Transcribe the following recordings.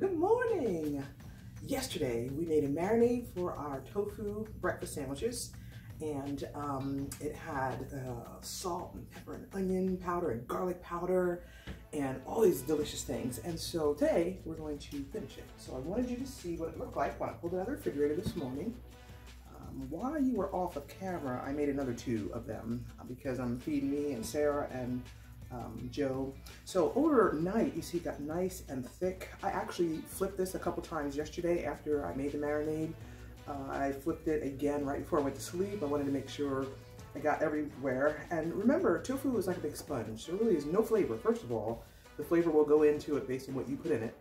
Good morning. Yesterday we made a marinade for our tofu breakfast sandwiches, and it had salt and pepper and onion powder and garlic powder and all these delicious things. And so today we're going to finish it. So I wanted you to see what it looked like when I pulled it out of the refrigerator this morning. While you were off of camera, I made another 2 of them because I'm feeding me and Sarah and Joe. So overnight, you see it got nice and thick. I actually flipped this a couple times yesterday after I made the marinade. I flipped it again right before I went to sleep. I wanted to make sure I got everywhere. And remember, tofu is like a big sponge. There really is no flavor. First of all, the flavor will go into it based on what you put in it.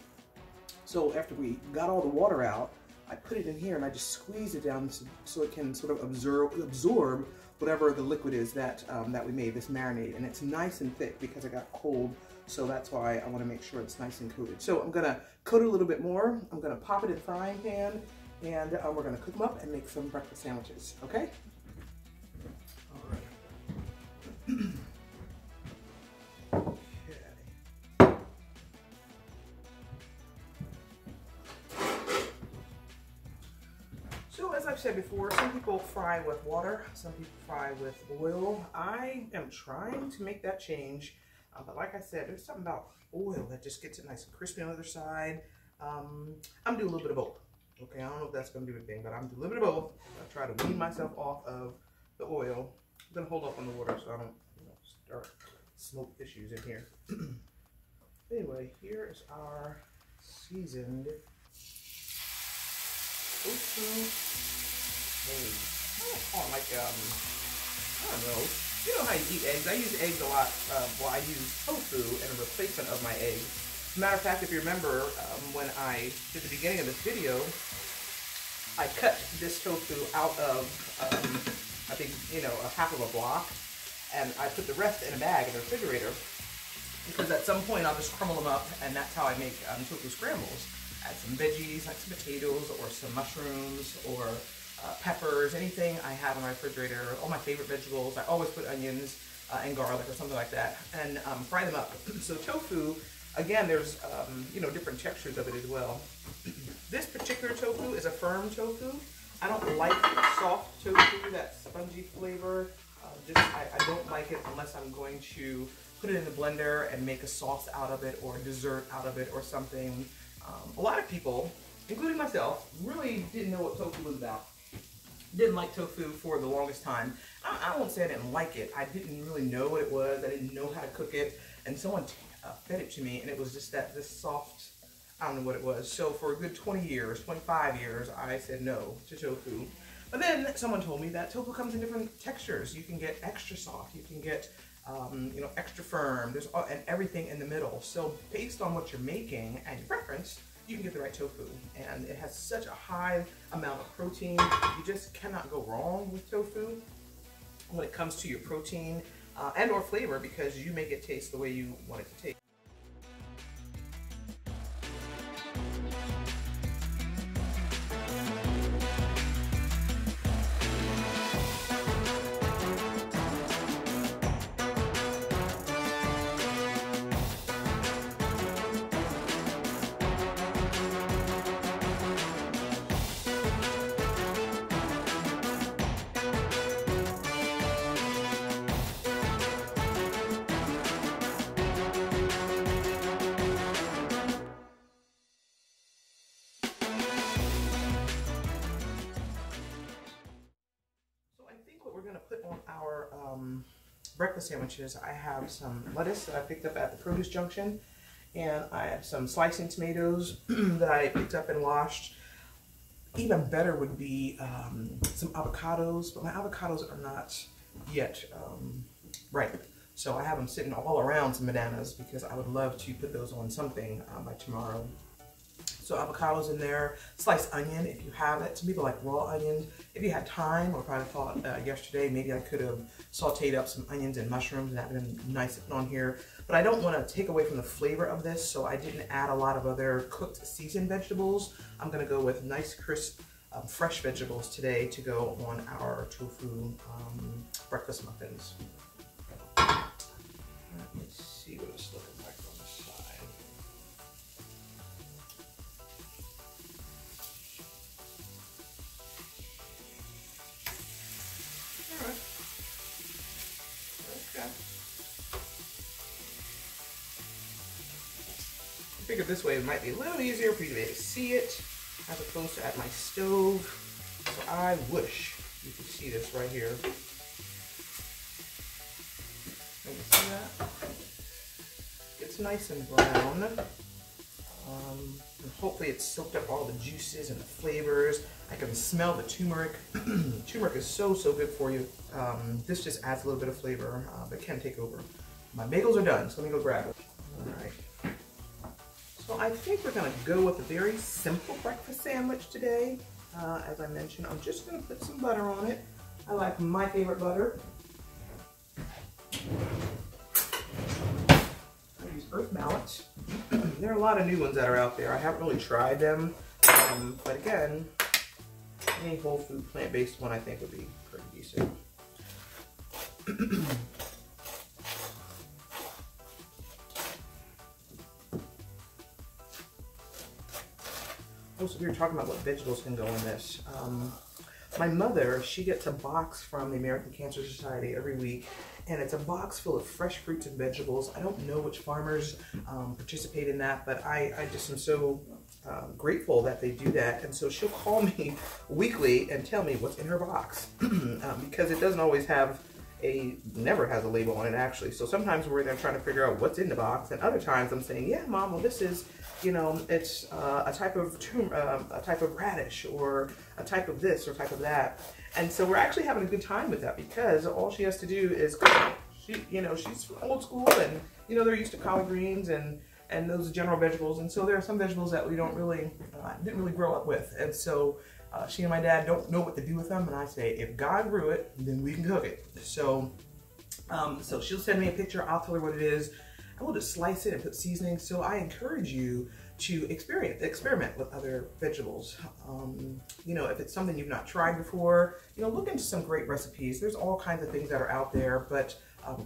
So after we got all the water out, I put it in here and I just squeeze it down so it can sort of absorb whatever the liquid is that that we made, this marinade. And it's nice and thick because it got cold, so that's why I want to make sure it's nice and coated. So I'm gonna coat it a little bit more. I'm gonna pop it in the frying pan, and we're gonna cook them up and make some breakfast sandwiches, okay? All right. So as I've said before, some people fry with water, some people fry with oil. I am trying to make that change, but like I said, there's something about oil that just gets it nice and crispy on the other side. I'm doing a little bit of both. Okay, I don't know if that's going to do anything, but I'm doing a little bit of both. I try to wean myself off of the oil. I'm going to hold off on the water so I don't start smoke issues in here. Anyway, here is our seasoned tofu eggs. I don't know. You know how you eat eggs. I use eggs a lot. Well, I use tofu in a replacement of my eggs. As a matter of fact, if you remember, when I did the beginning of this video, I cut this tofu out of, I think, a half of a block, and I put the rest in a bag in the refrigerator, because at some point I'll just crumble them up, and that's how I make tofu scrambles. Add some veggies, like some potatoes, or some mushrooms, or peppers, anything I have in my refrigerator, all my favorite vegetables. I always put onions and garlic or something like that, and fry them up. So tofu, again, there's different textures of it as well. This particular tofu is a firm tofu. I don't like soft tofu, that spongy flavor. I don't like it unless I'm going to put it in the blender and make a sauce out of it, or a dessert out of it, or something. A lot of people, including myself, really didn't know what tofu was about. Didn't like tofu for the longest time. I won't say I didn't like it. I didn't really know what it was. I didn't know how to cook it. And someone fed it to me, and it was just this soft, I don't know what it was. So for a good 20 years, 25 years, I said no to tofu. But then someone told me that tofu comes in different textures. You can get extra soft. You can get extra firm. There's and everything in the middle. So based on what you're making and your preference, you can get the right tofu. And it has such a high amount of protein. You just cannot go wrong with tofu when it comes to your protein and or flavor, because you make it taste the way you want it to taste. We're going to put on our breakfast sandwiches. I have some lettuce that I picked up at the produce junction, and I have some slicing tomatoes that I picked up and washed. Even better would be some avocados, but my avocados are not yet ripe. So I have them sitting all around some bananas, because I would love to put those on something by tomorrow. So avocados in there, sliced onion if you have it. Some people like raw onions. If you had time, or if I thought yesterday, maybe I could have sauteed up some onions and mushrooms, and that would have been nice to put on here. But I don't want to take away from the flavor of this, so I didn't add a lot of other cooked seasoned vegetables. I'm going to go with nice crisp fresh vegetables today to go on our tofu breakfast muffins. Let me see what it's looking like on the side. figured this way it might be a little easier for you to be able to see it as opposed to at my stove. So I wish you could see this right here. Can you see that? It's nice and brown. And hopefully it's soaked up all the juices and the flavors. I can smell the turmeric. Turmeric is so good for you. This just adds a little bit of flavor, but can take over. My bagels are done, so let me go grab it. All right. So I think we're gonna go with a very simple breakfast sandwich today. As I mentioned, I'm just gonna put some butter on it. I like my favorite butter. I use Earth Balance. There are a lot of new ones that are out there. I haven't really tried them, but again, any whole food plant-based one I think would be pretty decent. Also, we were talking about what vegetables can go in this. My mother, she gets a box from the American Cancer Society every week, and it's a box full of fresh fruits and vegetables. I don't know which farmers participate in that, but I just am so grateful that they do that. And so she'll call me weekly and tell me what's in her box because it doesn't always have never has a label on it actually. So sometimes we're there trying to figure out what's in the box, and other times I'm saying, yeah, Mom, well, this is, you know, it's a type of radish, or a type of this or type of that. And so we're actually having a good time with that because all she has to do is cook. She's old school, and they're used to collard greens and those general vegetables. And so there are some vegetables that we don't really didn't really grow up with, and so she and my dad don't know what to do with them. And I say, if God grew it, then we can cook it. So so she'll send me a picture. I'll tell her what it is. I will just slice it and put seasoning. So I encourage you to experiment with other vegetables. If it's something you've not tried before, look into some great recipes. There's all kinds of things that are out there, but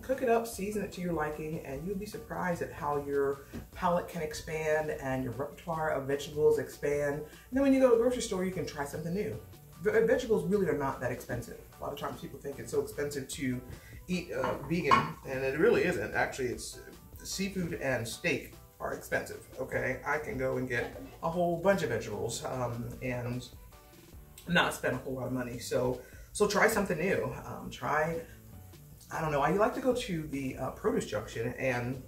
cook it up, season it to your liking, and you'll be surprised at how your palate can expand and your repertoire of vegetables expand. And then when you go to the grocery store, you can try something new. Vegetables really are not that expensive. A lot of times people think it's so expensive to eat vegan, and it really isn't. Actually, it's seafood and steak are expensive, okay? I can go and get a whole bunch of vegetables and not spend a whole lot of money. So try something new. I don't know, I like to go to the produce junction, and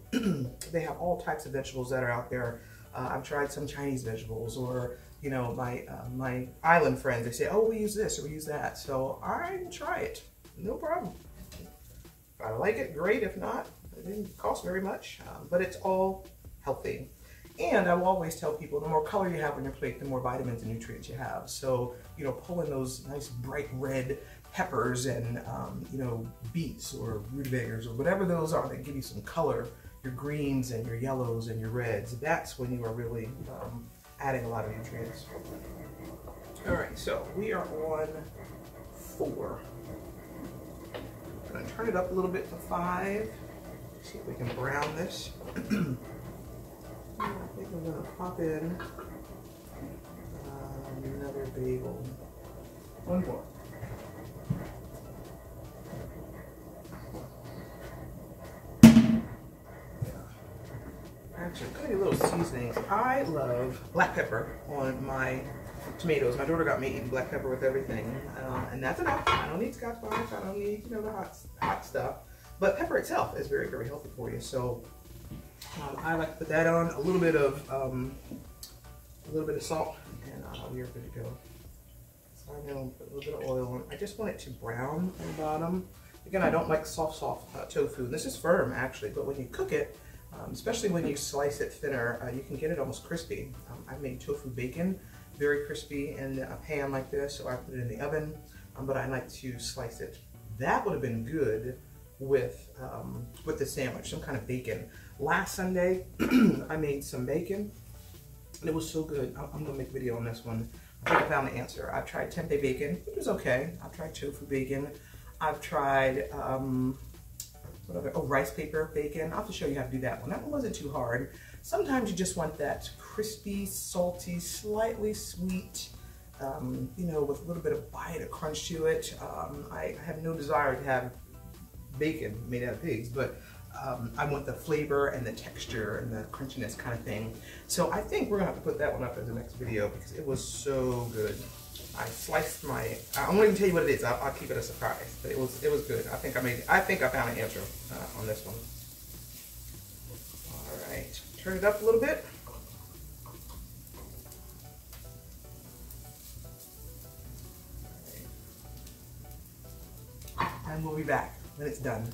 they have all types of vegetables that are out there. I've tried some Chinese vegetables, or my island friends, they say, oh, we use this or we use that. So I try it, no problem. If I like it, great. If not, it didn't cost very much, but it's all healthy. And I will always tell people, the more color you have on your plate, the more vitamins and nutrients you have. So, pull in those nice bright red peppers and, beets or rutabagas or whatever those are that give you some color, your greens and your yellows and your reds. That's when you are really adding a lot of nutrients. All right, so we are on 4. I'm gonna turn it up a little bit to 5. See if we can brown this. I think I'm gonna pop in another bagel. One more. Actually, I'm putting a little seasoning. I love black pepper on my tomatoes. My daughter got me eating black pepper with everything, and that's enough. I don't need Scotch bonnet. I don't need the hot stuff. But pepper itself is very, very healthy for you. So I like to put that on, a little bit of salt, and we are good to go. So I'm gonna put a little bit of oil on. I just want it to brown on the bottom. Again, I don't like soft tofu. This is firm actually, but when you cook it, especially when you slice it thinner, you can get it almost crispy. I've made tofu bacon very crispy in a pan like this, so I put it in the oven, but I like to slice it. That would have been good with the sandwich, some kind of bacon. Last Sunday, I made some bacon, and it was so good. I'm gonna make a video on this one. I think I found the answer. I've tried tempeh bacon, which was okay. I've tried tofu bacon. I've tried, rice paper bacon. I'll have to show you how to do that one. That one wasn't too hard. Sometimes you just want that crispy, salty, slightly sweet, with a little bit of bite, a crunch to it. I have no desire to have bacon made out of pigs, but I want the flavor and the texture and the crunchiness kind of thing. So I think we're gonna have to put that one up as the next video because it was so good. I sliced my, I won't even tell you what it is. I'll keep it a surprise, but it was good. I think I found an answer on this one. All right, turn it up a little bit. And we'll be back when it's done.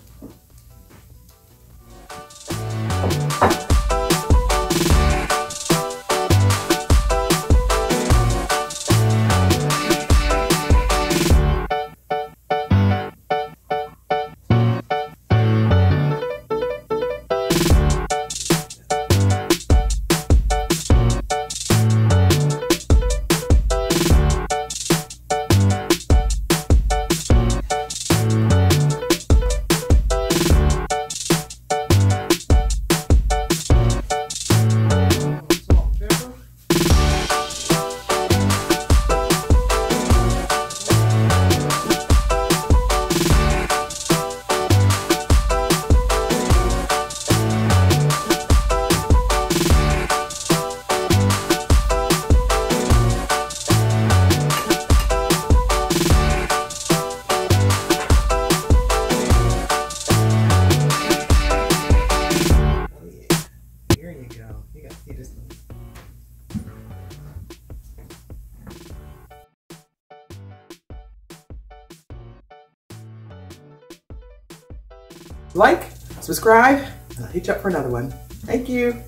Like, subscribe, and I'll hit you up for another one. Thank you.